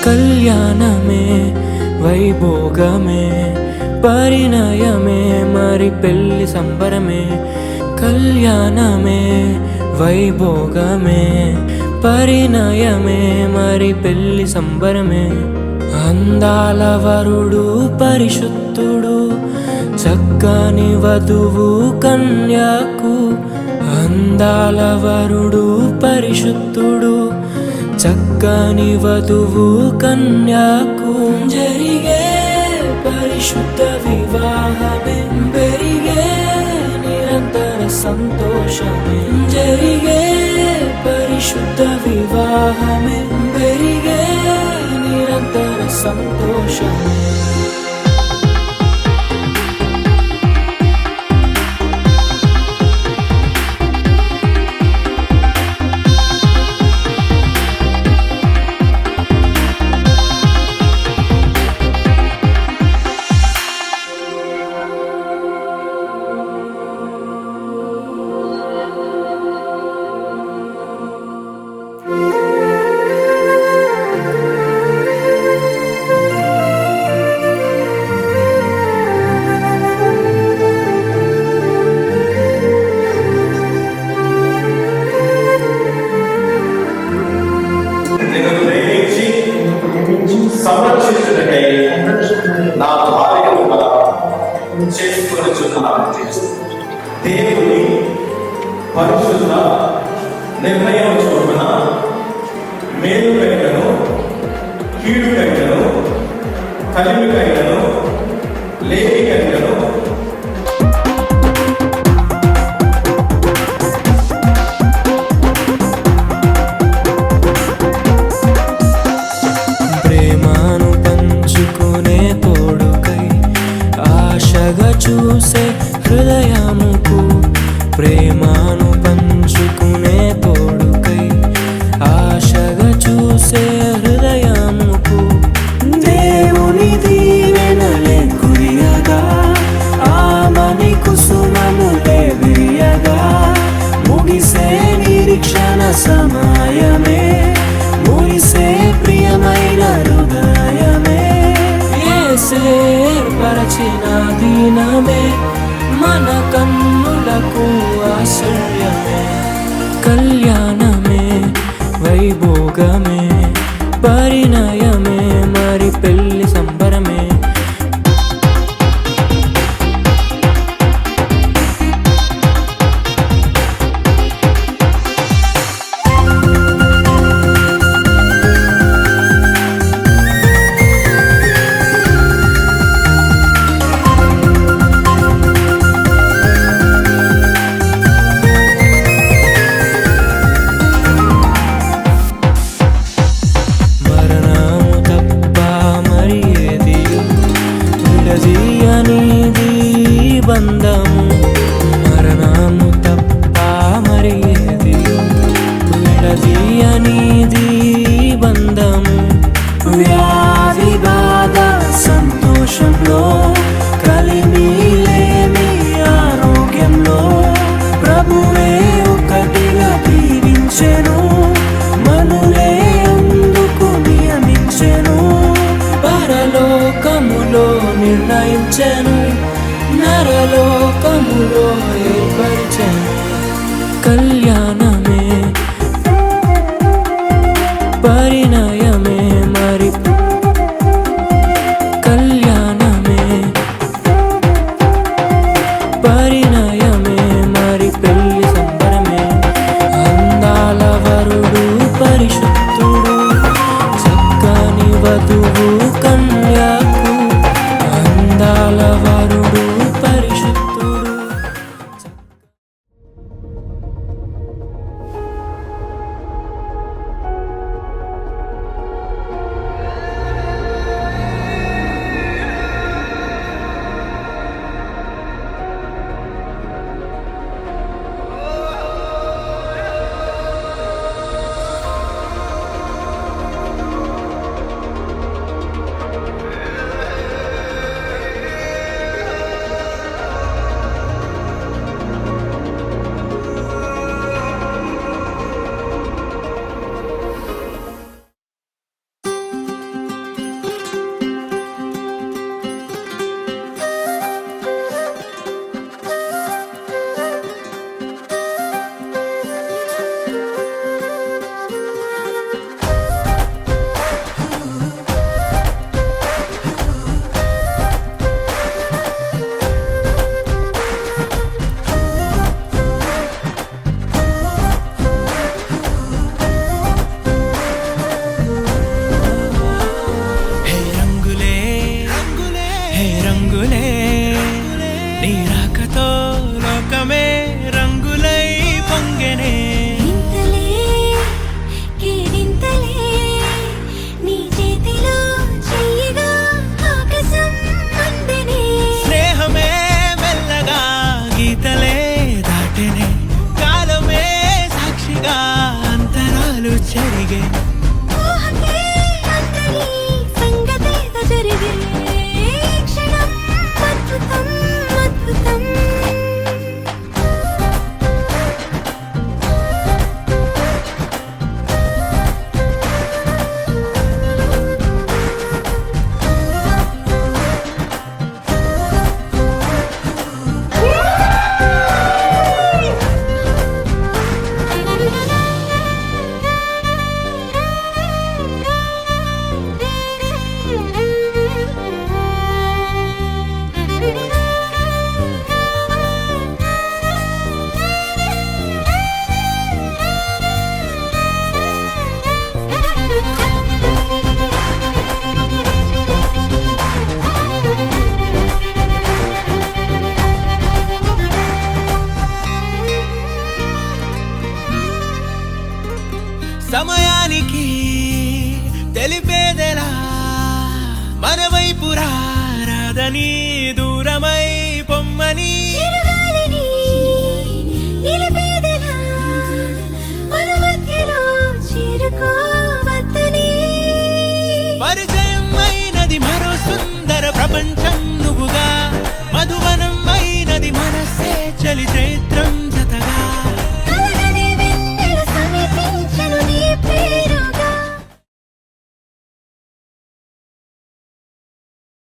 కళ్యాణమే వైభోగమే పరిణయమే మరి పెళ్లి సంబరమే. కళ్యాణమే వైభోగమే పరిణయమే మరి పెళ్లి సంబరమే. అందాల వరుడు పరిశుద్ధుడు చక్కని వధువు కన్యాకు. అందాల వరుడు పరిశుద్ధుడు చక్కని వధువు కన్యాకు. జరిగే పరిశుద్ధ వివాహమే పెరిగే నిరంతర సంతోషమే. జరిగే పరిశుద్ధ వివాహమే పెరిగే నిరంతర సంతోషమే. సంరక్షించుటకై నా భార్యను చేసుకొనుచున్నాను. దేవుని పరిశుద్ధ నిర్ణయం చొప్పున మేలు కైనను కీడు కైనను కలిమి కైనను లేమి కైనను చూసే హృదయముకు. ప్రేమను పంచుకునే తోడుకై ఆశగా చూసే హృదయముకు. దేవుని దీవెనలే కురియగా ఆమని కుసుమములే విరియగా. ముగిసే నిరీక్షణ సమయమే ముగిసే ప్రియమైన హృదయమే. ఏర్పరచిన దీనమే మన కన్నులకు ఆశ్చర్యమే. కళ్యాణమే వైభోగమే పరిణయమే మరి పెళ్లి సంబరమే. బంధము మరణము తప్ప మరి ఏది విడదీయనిది బంధము. వ్యాధి బాధ సంతోషంలో కలిమి లేని ఆరోగ్యంలో ప్రభువే ఒకటిగా దీవించెను. మనులే అందుకు నియమించెను. పరలోకములో నిర్ణయించెను నరలోకములో ఏర్పరిచెను. కళ్యాణమే పరిణయమే మరి కళ్యాణమే పరిణయమే మరి పెళ్లి సంబరమే. అందాల వరుడు పరిశుద్ధుడు చక్కని వధువు కన్యాకు. అందాల వరుడు పరిశుద్ధుడు. వేళ మన వైపు రాదని దూరమై పొమ్మని చిరుగాలిని నిలిపేదెలా మన మధ్యలో చేరుకోవద్దని పరిచయం అయినది మరో సుందర ప్రపంచం నువ్వుగా మధువనం అయినది మనసే చలి చైత్ర